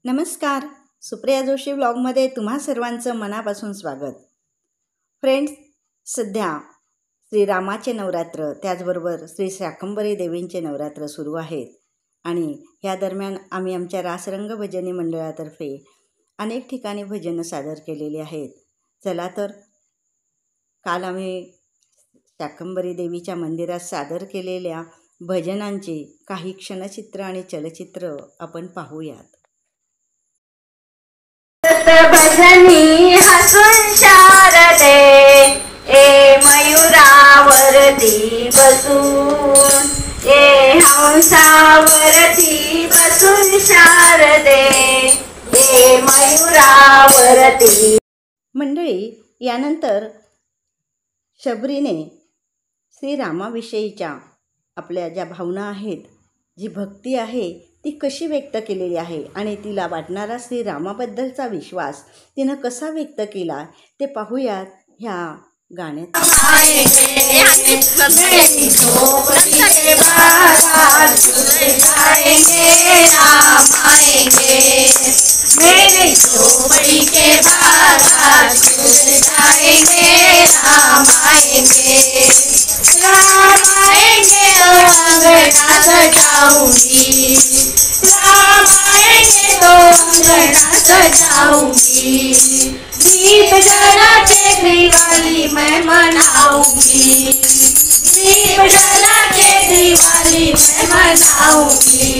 नमस्कार. सुप्रिया जोशी व्लॉगमध्ये तुम्हा सर्वांचं मनापासून स्वागत. फ्रेंड्स, सध्या श्रीरामाचे नवरात्र त्याचबरोबर श्री शाकंभरी देवींचे नवरात्र सुरू आहेत आणि या दरम्यान आम्ही आमच्या रासरंग भजनी मंडळातर्फे अनेक ठिकाणी भजनं सादर केलेली आहेत. चला तर काल आम्ही शाकंभरी देवीच्या मंदिरात सादर केलेल्या भजनांची काही क्षणचित्र आणि चलचित्र आपण पाहूयात. भजनी हसून शारदे ए मयुरावरती बसून ए हंसावरती बसून शारदे ए मयुरावरती. मंडळी, यानंतर शबरीने श्रीरामाविषयीच्या आपल्या ज्या भावना आहेत, जी भक्ती आहे ती कशी व्यक्त केलेली आहे आणि तिला वाटणारा श्रीरामाबद्दलचा विश्वास तिनं कसा व्यक्त केला ते पाहूयात ह्या गाण्यात. दीप जला के दिवाली मैं मनाऊंगी, दीप जला के दिवाली मैं मनाऊंगी.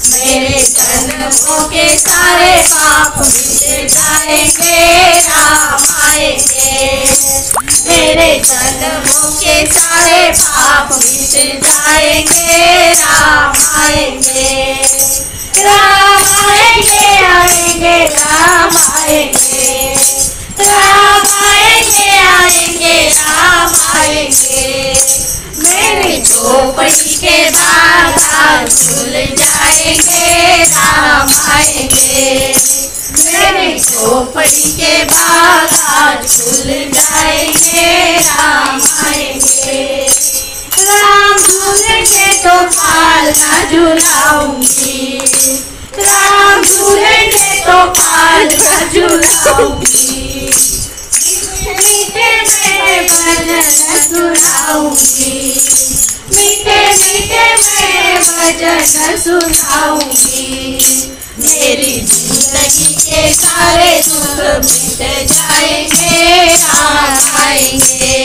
मेरे जन्मों के सारे पाप मिट जाएंगे, राम आएंगे. मेरे जन्मों के सारे पाप मिट जाएंगे, राम आएंगे. राम आएंगे, आएंगे राम आएंगे, राम आएंगे, आएंगे राम आएंगे. मेरी झोपड़ी के बागान खुल जाएंगे, राम आएंगे. मेरी झोपड़ी के बागान खुल जाएंगे, राम आएंगे. राम झूलेंगे तो पालना झुलाऊंगी, राम झूलेंगे तो पालना झुलाऊंगी. मीठे मीठे भजन सुनाऊंगी, मीठे मीठे मैं भजन सुनाऊंगी. मेरी जिंदगी के सारे दुख मिट जाएंगे, राम आएंगे.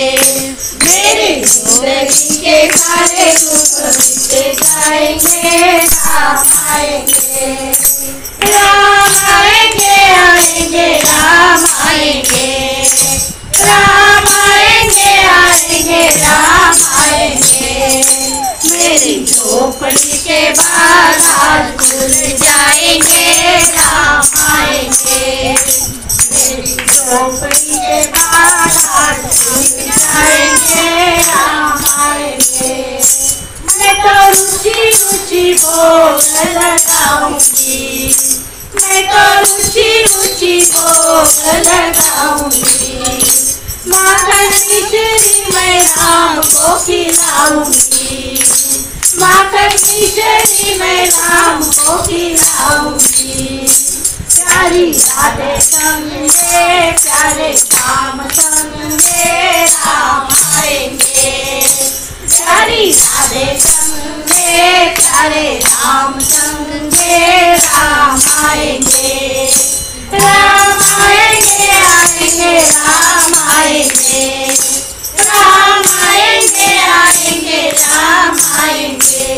मेरी जिंदगी के सारे दुख मिट जाएंगे, राम आएंगे. राम आएंगे, आएंगे राम आएंगे, राम आएंगे, आएंगे राम आएंगे. मेरी झोपड़ी के बागान खुल जाएंगे, राम आएंगे. मेरी झोपड़ी के बागान खुल जाएंगे, राम आएंगे. मैं तो रुचि रुचि भोग लगाऊंगी, मैं तो रुचि रुचि भोग लगाऊंगी. माखन मिश्री मैं राम को खिलाऊंगी, माखन मिश्री मैं राम को खिलाऊंगी. प्यारी राधे संगे प्यारे श्याम संगे राम आएंगे. प्यारी राधे संगे प्यारे राम संगे राम आएंगे. राम आएंगे, आएंगे राम आएंगे, राम आएंगे, आएंगे राम आएंगे.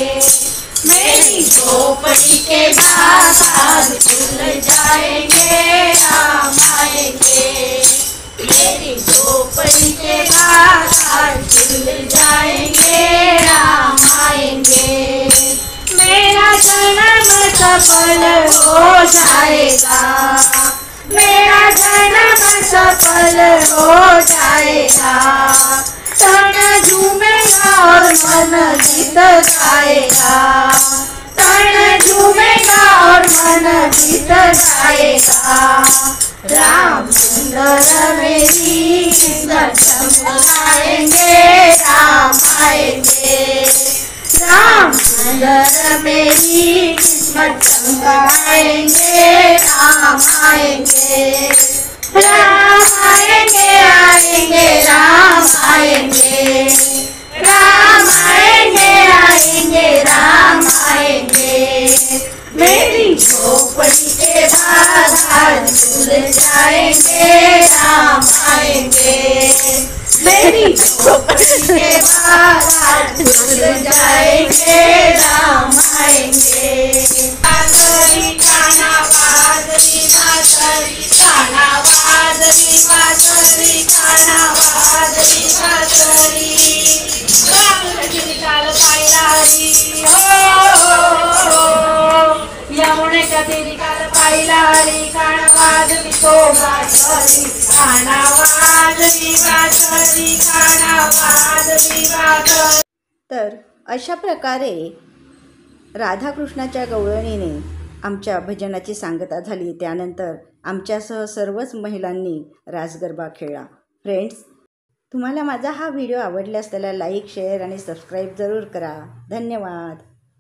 मेरी झोपड़ी के बागान खुल जाएंगे, राम आएंगे. मेरी झोपड़ी के बागान खुल जाएंगे, राम आएंगे. मेरा जन्म सफल हो जाएगा, मेरा जन्म सफल हो जाएगा. तन झूमेगा और मन गीत गाएगा, तन झूमेगा और मन गीत गाएगा. राम सुंदर मेरी जिंदगी चमकाएंगे, राम आएंगे. राम सुंदर मेरी किस्मत चमकाएंगे, राम आएंगे, राम आएंगे, आएंगे, राम आएंगे, राम आएंगे, आएंगे, राम आएंगे। मेरी झोपड़ी के बादल खुल जाएंगे, राम आएंगे, मेरी झोपड़ी के बादल खुल जाएंगे, राम आएंगे। बादरी काना बादरी बादरी काना बादरी बादरी काना बादरी बादरी काल पायलारी हो यमुने का तेरी काल पायलारी काना बादरी तो बादरी काना बादरी बादरी काना बादरी बादरी। तर अशा प्रकारे राधाकृष्णाच्या गवळणीने आमच्या भजनाची सांगता झाली. त्यानंतर आमच्यासह सर्वच महिलांनी रास गरबा खेळला. फ्रेंड्स, तुम्हाला माझा हा व्हिडिओ आवडल्यास त्याला लाईक, शेअर आणि सबस्क्राईब जरूर करा. धन्यवाद.